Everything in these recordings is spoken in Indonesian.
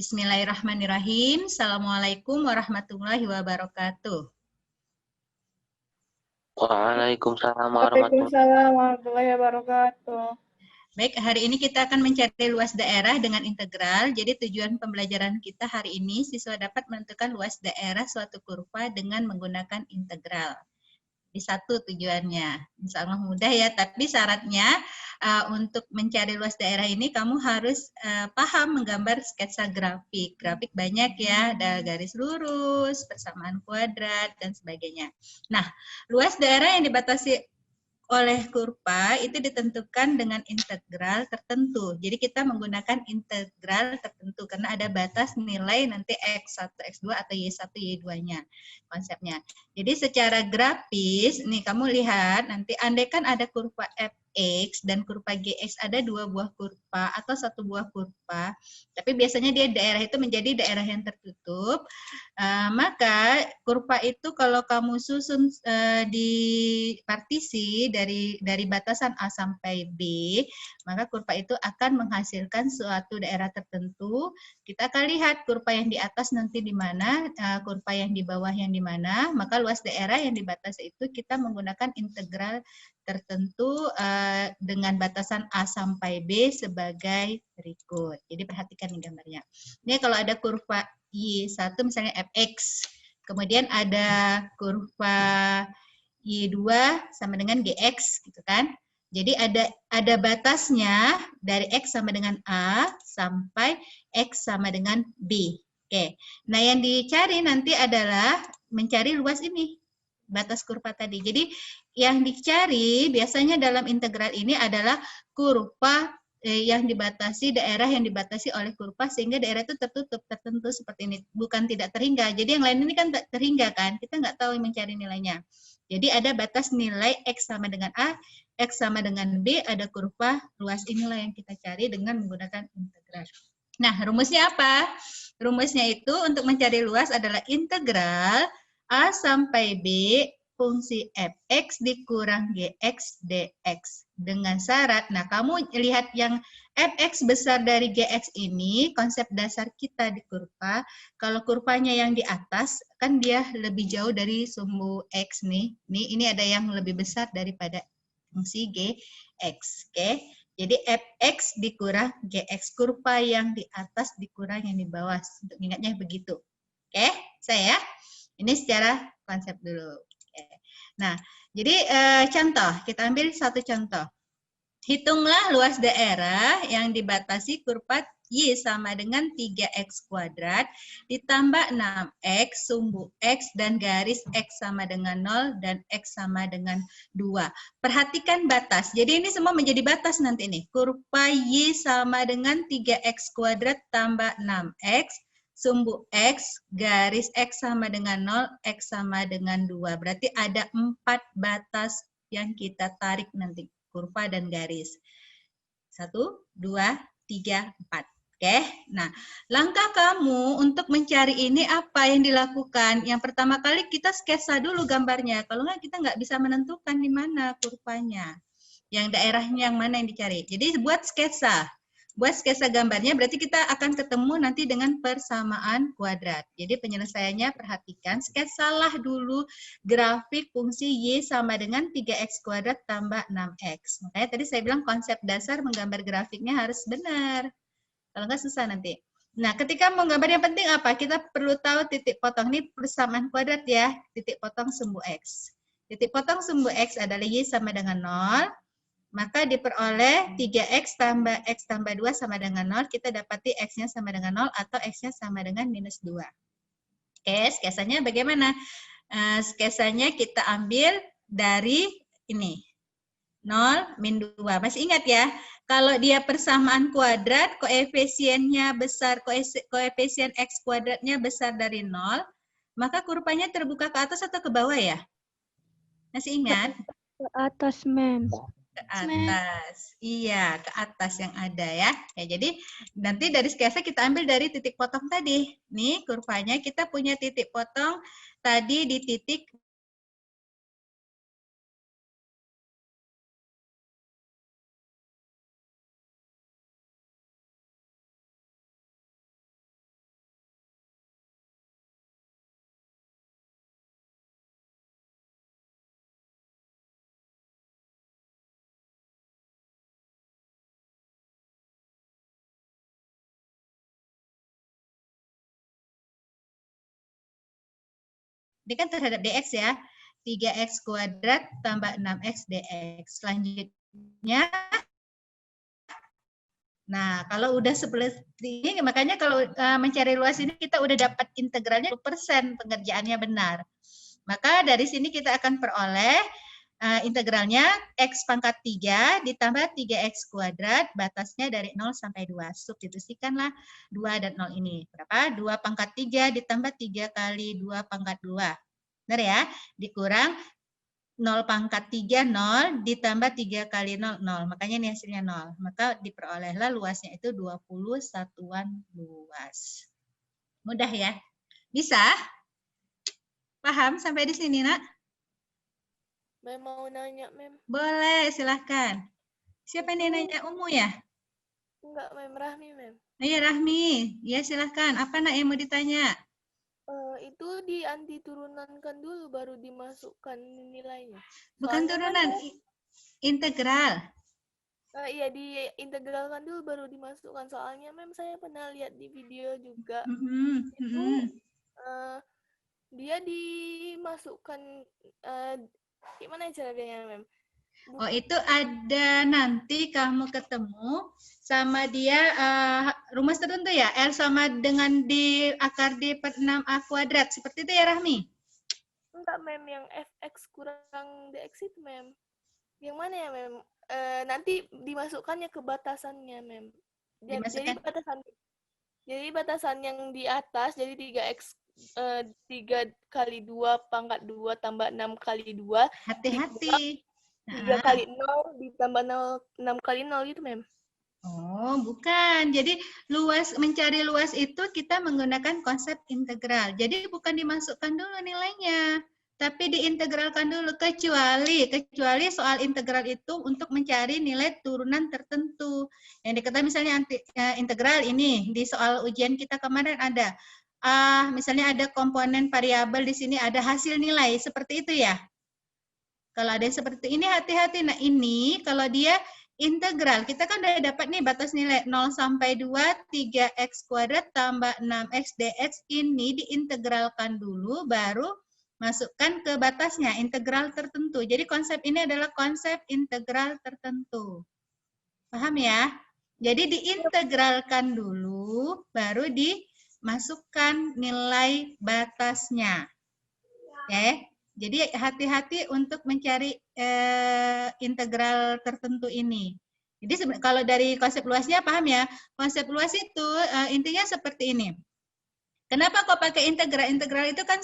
Bismillahirrahmanirrahim. Assalamualaikum warahmatullahi wabarakatuh. Waalaikumsalam warahmatullahi Waalaikumsalam warahmatullahi wabarakatuh. Baik, hari ini kita akan mencari luas daerah dengan integral. Jadi tujuan pembelajaran kita hari ini, siswa dapat menentukan luas daerah suatu kurva dengan menggunakan integral. Di satu tujuannya. Insya Allah mudah ya, tapi syaratnya untuk mencari luas daerah ini kamu harus paham menggambar sketsa grafik. Grafik banyak ya, ada garis lurus, persamaan kuadrat, dan sebagainya. Nah, luas daerah yang dibatasi oleh kurva itu ditentukan dengan integral tertentu. Jadi kita menggunakan integral tertentu karena ada batas nilai nanti X1, X2 atau Y1, Y2-nya konsepnya. Jadi secara grafis, nih kamu lihat nanti andaikan ada kurva Fx dan kurva Gx, ada dua buah kurva atau satu buah kurva, tapi biasanya dia daerah itu menjadi daerah yang tertutup. Maka kurva itu kalau kamu susun di partisi dari batasan A sampai B, maka kurva itu akan menghasilkan suatu daerah tertentu. Kita akan lihat kurva yang di atas nanti di mana, kurva yang di bawah yang di mana, maka luas daerah yang dibatasi itu kita menggunakan integral tertentu dengan batasan A sampai B sebagai berikut. Jadi perhatikan nih gambarnya. Ini kalau ada kurva Y1 misalnya Fx, kemudian ada kurva Y2 sama dengan Gx gitu kan. Jadi ada batasnya dari X sama dengan A sampai X sama dengan B. Oke. Nah, yang dicari nanti adalah mencari luas ini, batas kurva tadi. Jadi yang dicari biasanya dalam integral ini adalah kurva yang dibatasi, daerah yang dibatasi oleh kurva sehingga daerah itu tertentu seperti ini, bukan tidak terhingga. Jadi yang lain ini kan terhingga kan, kita nggak tahu mencari nilainya. Jadi ada batas nilai X sama dengan A, X sama dengan B, ada kurva luas inilah yang kita cari dengan menggunakan integral. Nah, rumusnya apa? Rumusnya itu untuk mencari luas adalah integral A sampai B fungsi Fx dikurang Gx dx. Dengan syarat, nah kamu lihat yang Fx besar dari Gx ini, konsep dasar kita di kurva, kalau kurvanya yang di atas, kan dia lebih jauh dari sumbu X nih. Ini ada yang lebih besar daripada fungsi Gx. Oke? Jadi Fx dikurang Gx, kurva yang di atas dikurang yang di bawah. Untuk ingatnya begitu. Oke, saya ini secara konsep dulu. Oke. Nah, jadi contoh, kita ambil satu contoh. Hitunglah luas daerah yang dibatasi kurva Y sama dengan 3X kuadrat ditambah 6X, sumbu X, dan garis X sama dengan 0 dan X sama dengan 2. Perhatikan batas. Jadi ini semua menjadi batas nanti nih. Kurva Y sama dengan 3X kuadrat tambah 6X, sumbu X, garis X sama dengan 0, X sama dengan 2. Berarti ada 4 batas yang kita tarik nanti. Kurva dan garis. 1, 2, 3, 4. Oke, nah langkah kamu untuk mencari ini apa yang dilakukan? Yang pertama kali kita sketsa dulu gambarnya. Kalau nggak kita nggak bisa menentukan di mana kurvanya. Yang daerahnya yang mana yang dicari. Jadi buat sketsa. Buat sketsa gambarnya berarti kita akan ketemu nanti dengan persamaan kuadrat. Jadi penyelesaiannya perhatikan, sketsalah dulu grafik fungsi Y sama dengan 3X kuadrat tambah 6X. Makanya tadi saya bilang konsep dasar menggambar grafiknya harus benar. Kalau nggak susah nanti. Nah, ketika menggambar yang penting apa? Kita perlu tahu titik potong. Ini persamaan kuadrat ya, titik potong sumbu X. Titik potong sumbu X adalah Y sama dengan 0. Maka diperoleh 3X tambah X tambah 2 sama dengan 0. Kita dapati X-nya sama dengan 0 atau X-nya sama dengan minus 2. Oke, sketsanya bagaimana? Sketsanya kita ambil dari ini. 0, min 2. Masih ingat ya? Kalau dia persamaan kuadrat, koefisiennya besar, koefisien X kuadratnya besar dari 0, maka kurvanya terbuka ke atas atau ke bawah ya? Masih ingat? Ke atas, Mem. Ke atas, iya ke atas yang ada ya. Jadi nanti dari sketsa kita ambil dari titik potong tadi. Nih kurvanya kita punya titik potong tadi di titik Ini kan terhadap dx ya. 3x kuadrat tambah 6x dx. Selanjutnya, nah kalau udah seperti ini, makanya kalau mencari luas ini kita udah dapat integralnya 10% pengerjaannya benar. Maka dari sini kita akan peroleh integralnya x pangkat 3 ditambah 3x kuadrat, batasnya dari 0 sampai 2. Substitusikanlah 2 dan 0 ini. Berapa? 2 pangkat 3 ditambah 3 kali 2 pangkat 2. Benar ya? Dikurang 0 pangkat 3, 0, ditambah 3 kali 0, 0. Makanya ini hasilnya 0. Maka diperolehlah luasnya itu 20 satuan luas. Mudah ya? Bisa? Paham sampai di sini, Nak? Mem mau nanya, Mem. Boleh, silahkan. Siapa yang nanya? Umu ya? Enggak, Mem. Rahmi, Mem. Iya, Rahmi. Ya, silahkan. Apa, Nak, yang mau ditanya? Itu diantiturunankan dulu baru dimasukkan nilainya. Bukan Soalnya turunan, integral. Iya, diintegralkan dulu baru dimasukkan. Soalnya, Mem, saya pernah lihat di video juga. Itu dia dimasukkan gimana caranya, Mem? Oh, itu ada nanti kamu ketemu sama dia rumus tertentu ya, L sama dengan di akar D per 6A kuadrat. Seperti itu ya, Rahmi? Enggak, Mem. Yang fx kurang dx itu, Mem. Yang mana ya, Mem? Nanti dimasukkannya ke batasannya, Mem. Jadi batasan yang di atas, jadi 3x 3 kali 2 pangkat 2 tambah 6 kali 2. Hati-hati. 3 kali 0 ditambah 6 kali 0 gitu, Mem. Oh, bukan. Jadi mencari luas itu kita menggunakan konsep integral. Jadi bukan dimasukkan dulu nilainya, tapi diintegralkan dulu kecuali soal integral itu untuk mencari nilai turunan tertentu. Yang dikatakan misalnya integral ini di soal ujian kita kemarin ada misalnya ada komponen variabel di sini ada hasil nilai seperti itu ya. Kalau ada yang seperti ini hati-hati. Nah, ini kalau dia integral, kita kan udah dapat nih batas nilai 0 sampai 2, 3x kuadrat tambah 6x dx, ini diintegralkan dulu, baru masukkan ke batasnya, integral tertentu. Jadi konsep ini adalah konsep integral tertentu. Paham ya? Jadi diintegralkan dulu, baru dimasukkan nilai batasnya. Oke? Jadi hati-hati untuk mencari integral tertentu ini. Jadi kalau dari konsep luasnya paham ya? Konsep luas itu intinya seperti ini. Kenapa kok pakai integral? Integral itu kan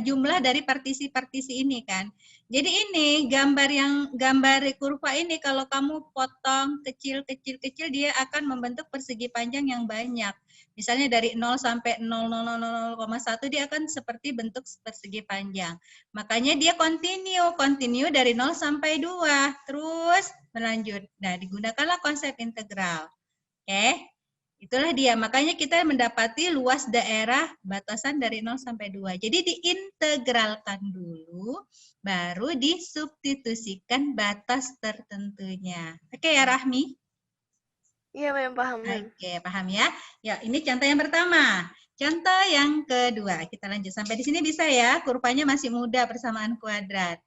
jumlah dari partisi-partisi ini kan. Jadi ini gambar kurva ini kalau kamu potong kecil dia akan membentuk persegi panjang yang banyak. Misalnya dari 0 sampai 0,000,1 dia akan seperti bentuk persegi panjang. Makanya dia continue dari 0 sampai 2 terus berlanjut. Nah, digunakanlah konsep integral. Oke. Itulah dia, makanya kita mendapati luas daerah batasan dari 0 sampai 2. Jadi diintegralkan dulu, baru disubstitusikan batas tertentunya. Oke ya, Rahmi? Iya, Mem, paham, Mem. Oke, paham ya? Ya, ini contoh yang pertama. Contoh yang kedua, kita lanjut. Sampai di sini bisa ya, kurvanya masih mudah persamaan kuadrat.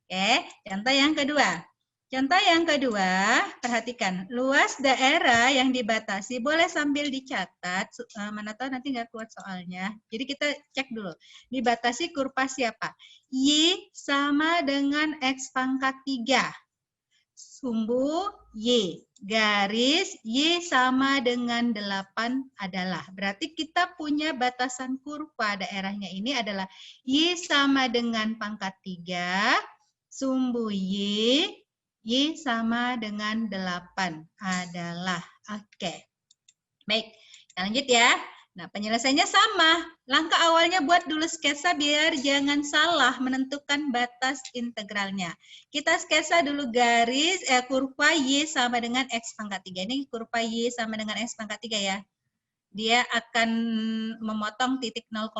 Oke, contoh yang kedua. Contoh yang kedua, perhatikan. Luas daerah yang dibatasi, boleh sambil dicatat. Mana tahu nanti nggak keluar soalnya. Jadi kita cek dulu. Dibatasi kurva siapa? Y sama dengan X pangkat 3. Sumbu Y. Garis Y sama dengan 8 adalah. Berarti kita punya batasan kurva daerahnya ini adalah Y sama dengan pangkat 3. Sumbu Y sama dengan 8 adalah. Oke. Baik, kita lanjut ya. Nah, penyelesaiannya sama. Langkah awalnya buat dulu sketsa biar jangan salah menentukan batas integralnya. Kita sketsa dulu garis kurva Y sama dengan X pangkat 3. Ini kurva Y sama dengan X pangkat 3 ya. Dia akan memotong titik 0,0.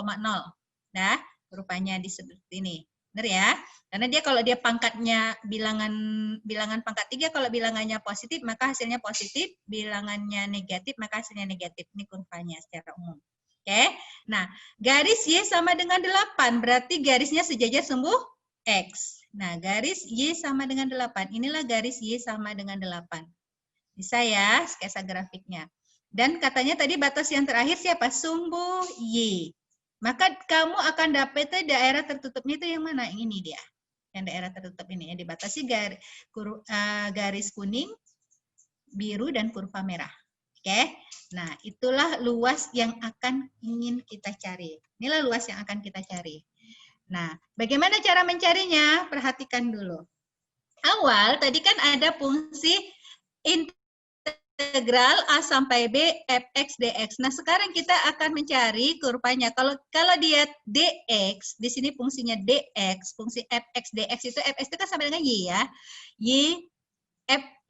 Nah, kurvanya di seperti ini. Benar ya? Karena dia kalau dia pangkatnya bilangan pangkat 3, kalau bilangannya positif maka hasilnya positif, bilangannya negatif maka hasilnya negatif. Ini kurvanya secara umum. Oke. Nah, garis Y sama dengan 8, berarti garisnya sejajar sumbu X. Nah, garis Y sama dengan 8. Inilah garis Y sama dengan 8. Bisa ya, sketsa grafiknya. Dan katanya tadi batas yang terakhir siapa? Sumbu Y. Maka kamu akan dapat daerah tertutupnya itu yang mana? Ini dia. Yang daerah tertutup ini. Yang dibatasi garis kuning, biru, dan kurva merah. Oke, nah itulah luas yang ingin kita cari. Inilah luas yang akan kita cari. Nah, bagaimana cara mencarinya? Perhatikan dulu. Awal tadi kan ada fungsi integral A sampai B fx dx. Nah, sekarang kita akan mencari kurvanya. Kalau dia dx, di sini fungsinya dx, fungsi fx dx itu fx itu kan sama dengan y ya. Y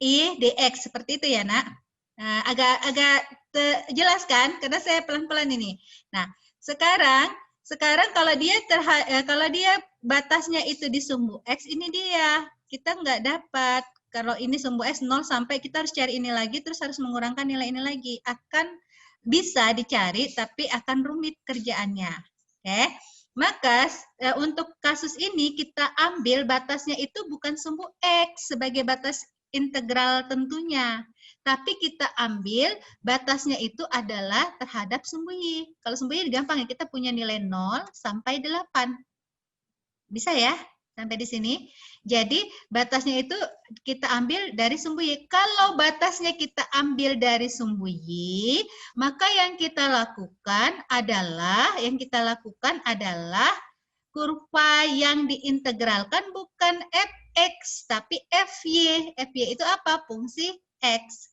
fi dx seperti itu ya, Nak. Nah, agak jelas kan? Karena saya pelan-pelan ini. Nah, sekarang kalau dia batasnya itu di sumbu X, ini dia. Kita nggak dapat. Kalau ini sumbu X 0 sampai kita harus cari ini lagi, terus harus mengurangkan nilai ini lagi. Akan bisa dicari, tapi akan rumit kerjaannya. Oke? Maka untuk kasus ini kita ambil batasnya itu bukan sumbu X sebagai batas integral tentunya. Tapi kita ambil batasnya itu adalah terhadap sumbu Y. Kalau sumbu Y gampang ya, kita punya nilai 0 sampai 8. Bisa ya? Sampai di sini. Jadi batasnya itu kita ambil dari sumbu Y. Kalau batasnya kita ambil dari sumbu Y, maka yang kita lakukan adalah kurva yang diintegralkan bukan fx, tapi fy. Fy itu apa? Fungsi X.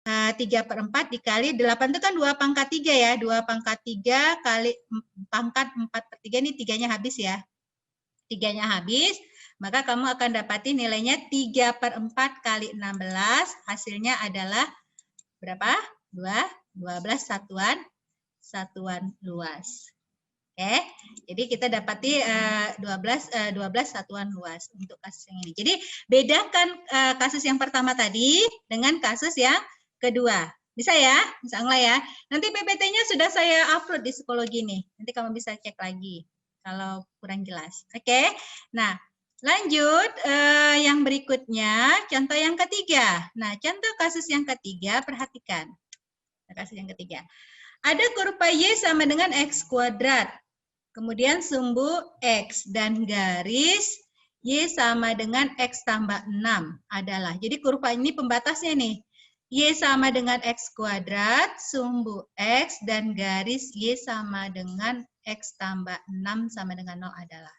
Nah, 3/4 dikali 8 itu kan 2 pangkat 3 ya. 2 pangkat 3 kali pangkat 4/3, ini 3-nya habis ya. 3-nya habis, maka kamu akan dapati nilainya 3/4 kali 16, hasilnya adalah berapa? 12 satuan luas. Oke, jadi kita dapati 12 satuan luas untuk kasus yang ini. Jadi bedakan kasus yang pertama tadi dengan kasus yang kedua. Bisa ya? Bisa nggak ya? Nanti PPT-nya sudah saya upload di psikologi nih. Nanti kamu bisa cek lagi kalau kurang jelas. Oke. Nah, lanjut yang berikutnya, contoh yang ketiga. Nah, contoh kasus yang ketiga, perhatikan. Kasus yang ketiga. Ada kurva Y sama dengan X kuadrat. Kemudian sumbu X dan garis Y sama dengan X tambah 6 adalah. Jadi kurva ini pembatasnya nih. Y sama dengan X kuadrat, sumbu X, dan garis Y sama dengan X tambah 6 sama dengan 0 adalah.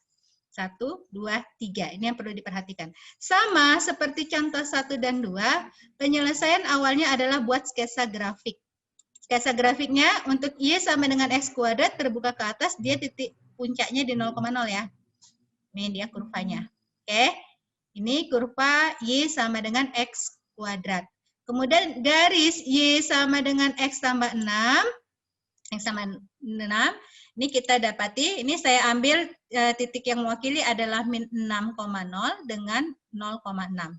1, 2, 3. Ini yang perlu diperhatikan. Sama seperti contoh 1 dan 2, penyelesaian awalnya adalah buat sketsa grafik. Sketsa grafiknya untuk Y sama dengan X kuadrat terbuka ke atas, dia titik puncaknya di 0,0 ya. Ini dia kurvanya. Oke. Ini kurva Y sama dengan X kuadrat. Kemudian garis Y sama dengan X tambah 6. X sama 6. Ini kita dapati, ini saya ambil titik yang mewakili adalah min 6,0 dengan 0,6.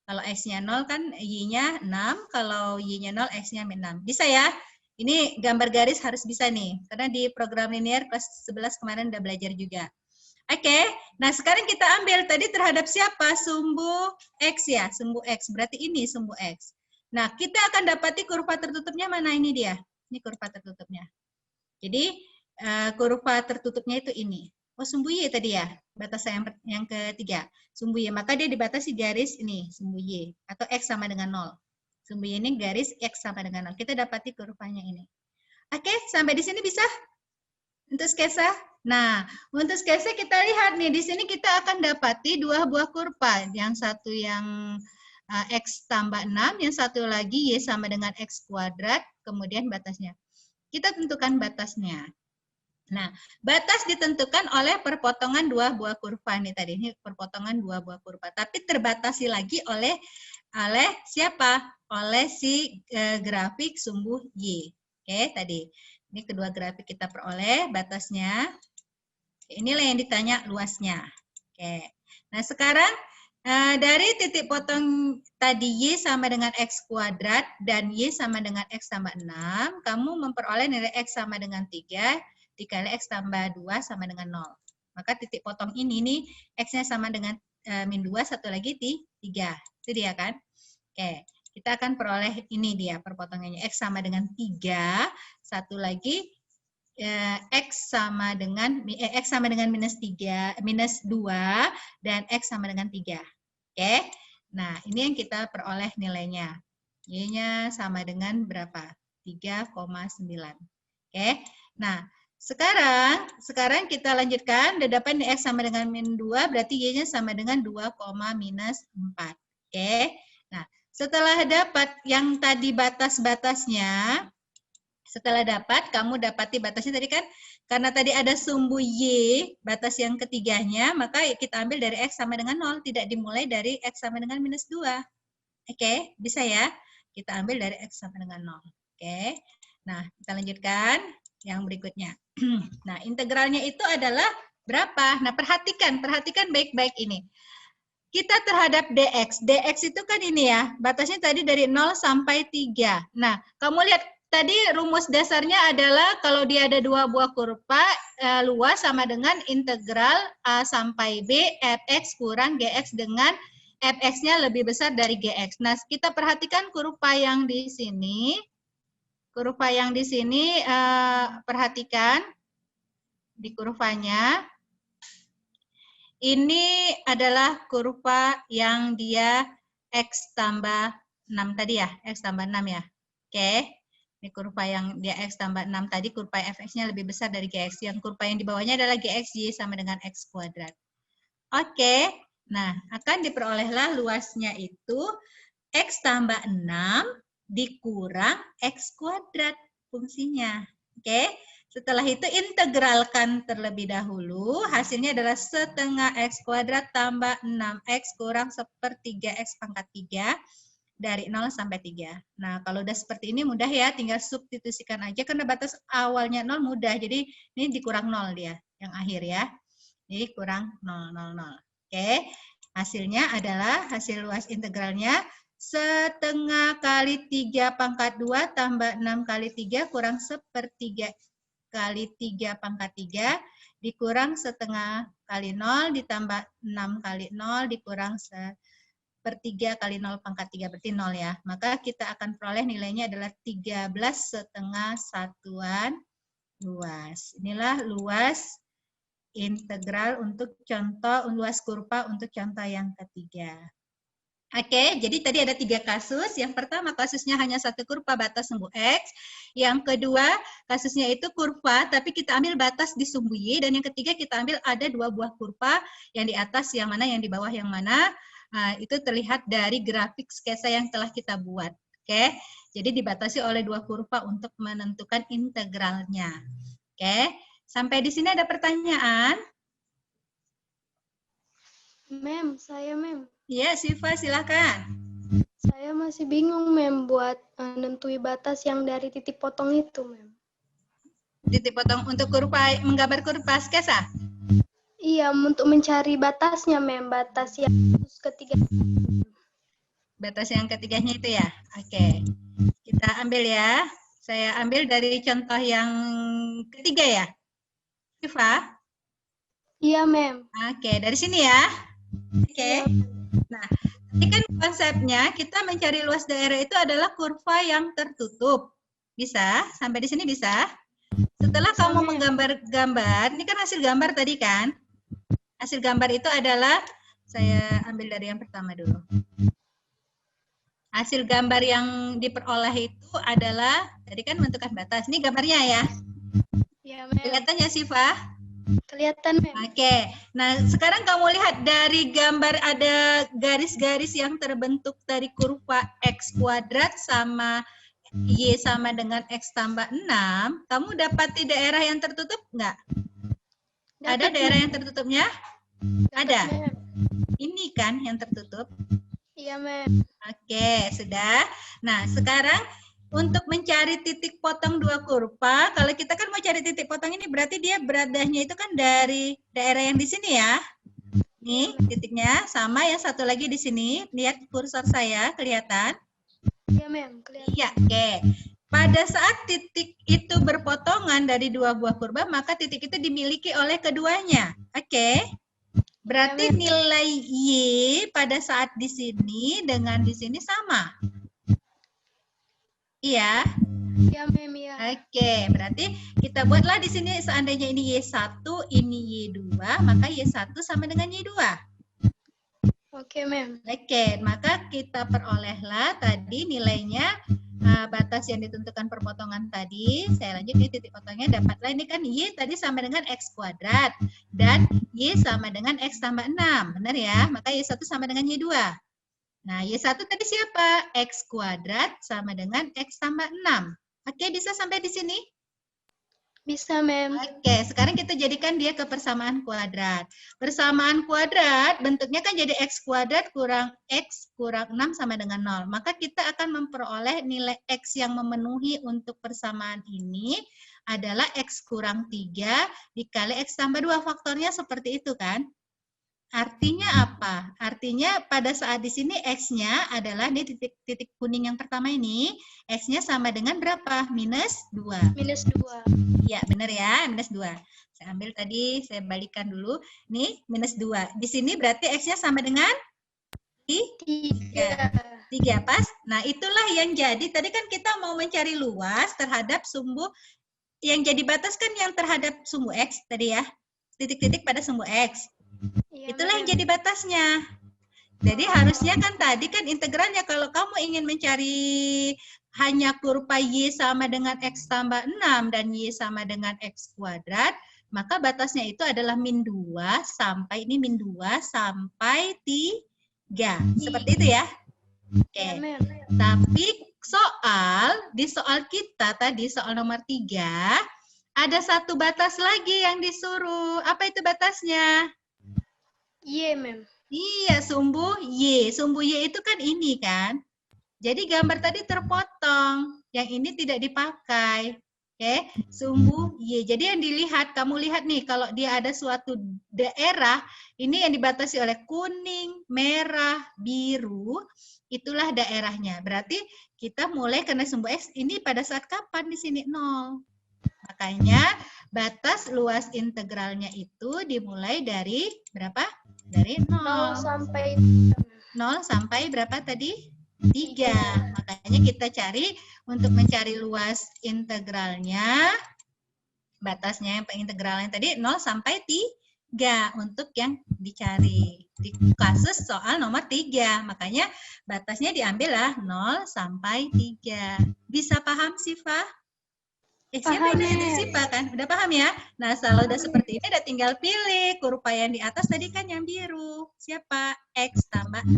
Kalau X-nya 0 kan Y-nya 6, kalau Y-nya 0, X-nya min 6. Bisa ya? Ini gambar garis harus bisa nih, karena di program linear kelas 11 kemarin udah belajar juga. Oke, nah sekarang kita ambil tadi terhadap siapa? Sumbu X ya, sumbu X. Berarti ini sumbu X. Nah, kita akan dapati kurva tertutupnya mana ini dia? Ini kurva tertutupnya. Jadi, kurva tertutupnya itu ini. Oh, sumbu Y tadi ya, batas yang ketiga. Sumbu Y, maka dia dibatasi garis ini, sumbu Y. Atau X sama dengan 0. Sumbu Y ini garis X sama dengan 0. Kita dapati kurvanya ini. Oke, sampai di sini bisa? Untuk sketsa? Nah, untuk sketsa kita lihat nih, di sini kita akan dapati dua buah kurva. Yang satu yang X tambah 6, yang satu lagi Y sama dengan X kuadrat, kemudian batasnya. Kita tentukan batasnya. Nah, batas ditentukan oleh perpotongan dua buah kurva nih tadi. Ini perpotongan dua buah kurva. Tapi terbatasi lagi oleh siapa? Oleh si grafik sumbu Y. Oke, tadi. Ini kedua grafik kita peroleh batasnya. Inilah yang ditanya luasnya. Oke. Nah, sekarang dari titik potong tadi Y sama dengan X kuadrat dan Y sama dengan X tambah 6, kamu memperoleh nilai X sama dengan 3, dikali X tambah 2 sama dengan 0. Maka titik potong ini nih, X-nya sama dengan min 2, satu lagi 3. Itu dia kan? Oke, kita akan peroleh ini dia perpotongannya. X sama dengan 3, satu lagi X sama dengan minus 3, minus 2, dan X sama dengan 3. Oke, nah ini yang kita peroleh nilainya. Y-nya sama dengan berapa? 3,9. Oke, nah sekarang kita lanjutkan. Udah dapat nih X sama dengan min 2, berarti Y-nya sama dengan 2, minus 4. Oke, nah setelah dapat yang tadi batas-batasnya, setelah dapat, kamu dapati batasnya tadi kan, karena tadi ada sumbu Y, batas yang ketiganya, maka kita ambil dari X sama dengan 0, tidak dimulai dari X sama dengan minus 2. Oke, bisa ya? Kita ambil dari X sama dengan 0. Oke, nah kita lanjutkan yang berikutnya. Nah, integralnya itu adalah berapa? Nah, perhatikan baik-baik ini. Kita terhadap dx. Dx itu kan ini ya, batasnya tadi dari 0 sampai 3. Nah, kamu lihat tadi rumus dasarnya adalah kalau dia ada dua buah kurva, luas sama dengan integral A sampai B, fx kurang gx dengan fx-nya lebih besar dari gx. Nah, kita perhatikan kurva yang di sini. Kurva yang di sini, perhatikan di kurvanya. Ini adalah kurva yang dia X tambah 6 tadi ya, X tambah 6 ya. Oke, ini kurva yang dia X tambah 6 tadi, kurva fx-nya lebih besar dari gx. Yang kurva yang di bawahnya adalah gx, y sama dengan x kuadrat. Oke, nah akan diperolehlah luasnya itu X tambah 6 dikurang X kuadrat fungsinya. Oke, setelah itu integralkan terlebih dahulu. Hasilnya adalah setengah X kuadrat tambah 6X kurang sepertiga X pangkat 3 dari 0 sampai 3. Nah, kalau udah seperti ini mudah ya, tinggal substitusikan aja karena batas awalnya 0 mudah. Jadi ini dikurang 0 dia, yang akhir ya. Jadi kurang 0, 0, 0. Oke, hasilnya adalah hasil luas integralnya setengah kali 3 pangkat 2 tambah 6 kali 3 kurang sepertiga kali 3 pangkat 3 dikurang setengah kali 0 ditambah 6 kali 0 dikurang sepertiga kali 0 pangkat 3 berarti 0 ya. Maka kita akan peroleh nilainya adalah 13,5 satuan luas. Inilah luas integral untuk contoh luas kurva untuk contoh yang ketiga. Oke, jadi tadi ada 3 kasus. Yang pertama kasusnya hanya satu kurva batas sumbu X. Yang kedua kasusnya itu kurva, tapi kita ambil batas di sumbu Y. Dan yang ketiga kita ambil ada 2 buah kurva, yang di atas yang mana, yang di bawah yang mana. Nah, itu terlihat dari grafik sketsa yang telah kita buat. Oke, jadi dibatasi oleh 2 kurva untuk menentukan integralnya. Oke, sampai di sini ada pertanyaan? Mem, saya Mem. Iya, Siva, silakan. Saya masih bingung, Mem, buat nentuin batas yang dari titik potong itu, Mem. Titik potong untuk kurva, menggambar kurva sketsa? Iya, untuk mencari batasnya, Mem. Batas yang ketiga. Batas yang ketiganya itu ya? Oke. Kita ambil ya. Saya ambil dari contoh yang ketiga ya? Siva? Iya, Mem. Oke, dari sini ya. Oke. Nah, ini kan konsepnya kita mencari luas daerah itu adalah kurva yang tertutup. Bisa? Sampai di sini bisa? Setelah kamu menggambar-gambar, ini kan hasil gambar tadi kan? Hasil gambar itu adalah, saya ambil dari yang pertama dulu. Hasil gambar yang diperoleh itu adalah, tadi kan menentukan batas. Ini gambarnya ya? Iya, Mem. Kelihatan ya, Siva? Kelihatan, Mem. Oke, nah sekarang kamu lihat dari gambar ada garis-garis yang terbentuk dari kurva X kuadrat sama Y sama dengan X tambah 6, kamu dapati daerah yang tertutup nggak? Ada daerah yang tertutupnya? Ada. Ini kan yang tertutup. Iya, Mem. Oke, sudah. Nah, sekarang untuk mencari titik potong dua kurva, kalau kita kan mau cari titik potong ini berarti dia beradanya itu kan dari daerah yang di sini ya. Nih, titiknya sama yang satu lagi di sini. Lihat kursor saya, kelihatan? Iya, Mem. Kelihatan. Iya, oke. Pada saat titik itu berpotongan dari dua buah kurva, maka titik itu dimiliki oleh keduanya. Oke. Berarti nilai Y pada saat di sini dengan di sini sama. Iya. Iya, Mem. Iya. Oke, berarti kita buatlah di sini seandainya ini Y1, ini Y2, maka Y1 sama dengan Y2. Oke, Mem. Oke, maka kita perolehlah tadi nilainya batas yang ditentukan perpotongan tadi. Saya lanjut nih titik potongnya dapatlah ini kan Y tadi sama dengan X kuadrat dan Y sama dengan X tambah 6. Benar ya? Maka Y1 sama dengan Y2. Nah, Y1 tadi siapa? X kuadrat sama dengan X tambah 6. Oke, bisa sampai di sini? Bisa, Mem. Oke, sekarang kita jadikan dia ke persamaan kuadrat. Persamaan kuadrat bentuknya kan jadi X kuadrat kurang X kurang 6 sama dengan 0. Maka kita akan memperoleh nilai X yang memenuhi untuk persamaan ini adalah X kurang 3 dikali X tambah 2. Faktornya seperti itu kan? Artinya apa? Artinya pada saat di sini X-nya adalah di titik kuning yang pertama ini, X-nya sama dengan berapa? Minus 2. Minus 2. Iya, benar ya, minus 2. Saya ambil tadi, saya balikan dulu. Nih, minus 2. Di sini berarti X-nya sama dengan 3. 3 pas. Nah, itulah yang jadi. Tadi kan kita mau mencari luas terhadap sumbu. Yang jadi batas kan yang terhadap sumbu X tadi ya. Titik-titik pada sumbu X. Iya, Itulah yang Mem. jadi batasnya. Jadi harusnya kan tadi kan integralnya kalau kamu ingin mencari hanya kurva Y sama dengan X tambah 6 dan Y sama dengan X kuadrat, maka batasnya itu adalah min 2 sampai ini min 2 sampai 3. Seperti itu ya. Oke. Iya, Mem. Tapi di soal kita tadi soal nomor 3 ada satu batas lagi yang disuruh. Apa itu batasnya? Iya, Mem. Iya, sumbu Y. Sumbu Y itu kan ini kan. Jadi gambar tadi terpotong. Yang ini tidak dipakai. Oke, sumbu Y. Jadi yang dilihat, kamu lihat nih, kalau dia ada suatu daerah, ini yang dibatasi oleh kuning, merah, biru, itulah daerahnya. Berarti kita mulai karena sumbu X ini pada saat kapan di sini? 0. Makanya batas luas integralnya itu dimulai dari berapa? Dari 0 sampai 0 sampai berapa tadi? 3. Makanya kita cari untuk mencari luas integralnya, batasnya yang integralnya tadi 0 sampai 3 untuk yang dicari. Di kasus soal nomor 3. Makanya batasnya diambillah 0 sampai 3. Bisa paham, Siva? Siapa ini Siva kan? Udah paham ya? Nah, kalau udah seperti ini udah tinggal pilih kurva yang di atas tadi kan yang biru. Siapa? X tambah 6.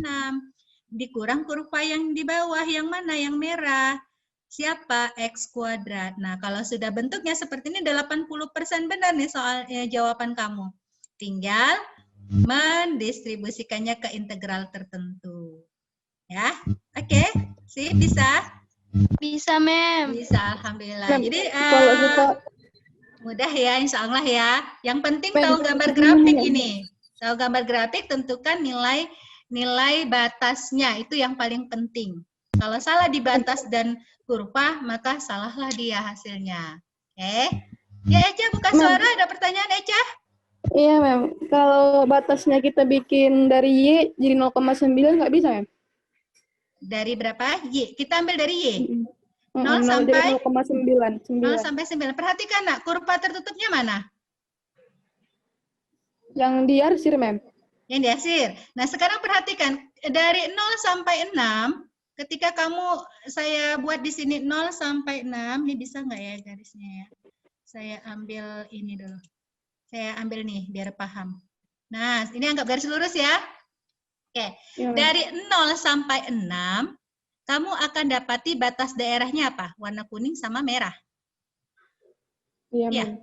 Dikurang kurva yang di bawah, yang mana? Yang merah. Siapa? X kuadrat. Nah, kalau sudah bentuknya seperti ini 80% benar nih soal jawaban kamu. Tinggal mendistribusikannya ke integral tertentu. Ya, oke? Sip, bisa? Bisa, Mem. Bisa, alhamdulillah. Mem, Jadi kalau kita mudah ya, insya Allah ya. Yang penting Mem, tahu gambar grafik ini. Tahu gambar grafik, tentukan nilai batasnya. Itu yang paling penting. Kalau salah di batas dan kurva, maka salahlah dia hasilnya. Oke? Ya, Eca buka suara. Ada pertanyaan, Eca? Iya, Mem. Kalau batasnya kita bikin dari Y jadi 0,9 nggak bisa, Mem? Dari berapa? Y. Kita ambil dari Y. 0 sampai 0,9. 0 sampai 9. Perhatikan, nak, kurva tertutupnya mana? Yang diarsir, Mem. Yang diarsir. Nah, sekarang perhatikan. Dari 0 sampai 6, ketika saya buat di sini 0 sampai 6, ini bisa nggak ya garisnya ya? Saya ambil ini dulu. Saya ambil nih, biar paham. Nah, ini anggap garis lurus ya. Oke, Ya, dari 0 sampai 6, kamu akan dapati batas daerahnya apa? Warna kuning sama merah. Iya, Iya. Mem.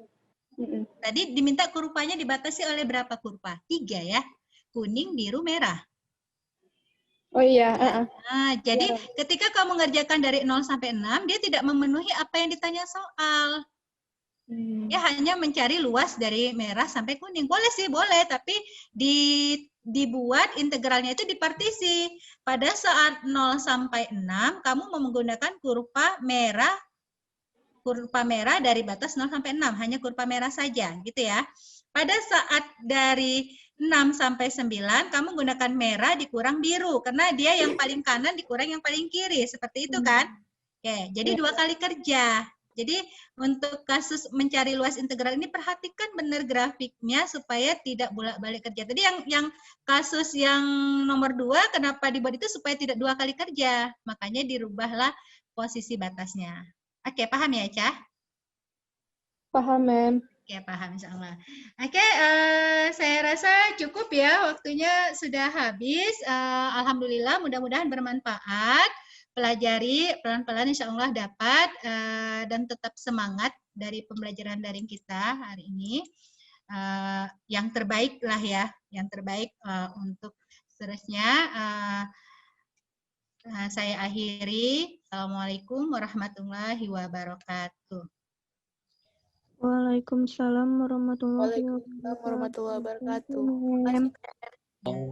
Mm-mm. Tadi diminta kurvanya dibatasi oleh berapa kurva? 3 ya. Kuning, biru, merah. Oh iya, Nah, jadi ketika kamu ngerjakan dari 0 sampai 6, dia tidak memenuhi apa yang ditanya soal. Dia hanya mencari luas dari merah sampai kuning. Boleh sih, boleh. Tapi dibuat integralnya itu dipartisi. Pada saat 0 sampai 6, kamu menggunakan kurva merah dari batas 0 sampai 6. Hanya kurva merah saja, gitu ya. Pada saat dari 6 sampai 9, kamu gunakan merah dikurang biru. Karena dia yang paling kanan dikurang yang paling kiri. Seperti itu kan? Oke, jadi 2 kali kerja. Jadi untuk kasus mencari luas integral ini perhatikan benar grafiknya supaya tidak bolak-balik kerja. Tadi yang kasus yang nomor 2 kenapa dibuat itu supaya tidak 2 kali kerja. Makanya dirubahlah posisi batasnya. Oke, paham ya, Cah? Paham, Mem. Oke, paham insyaallah. Oke, saya rasa cukup ya, waktunya sudah habis. Alhamdulillah, mudah-mudahan bermanfaat. Pelajari pelan-pelan insya Allah dapat dan tetap semangat dari pembelajaran daring kita hari ini. Yang terbaik lah ya, yang terbaik untuk seterusnya. Saya akhiri. Assalamualaikum warahmatullahi wabarakatuh. Waalaikumsalam warahmatullahi Waalaikumsalam warahmatullahi wabarakatuh. wabarakatuh. Terima kasih, Mem.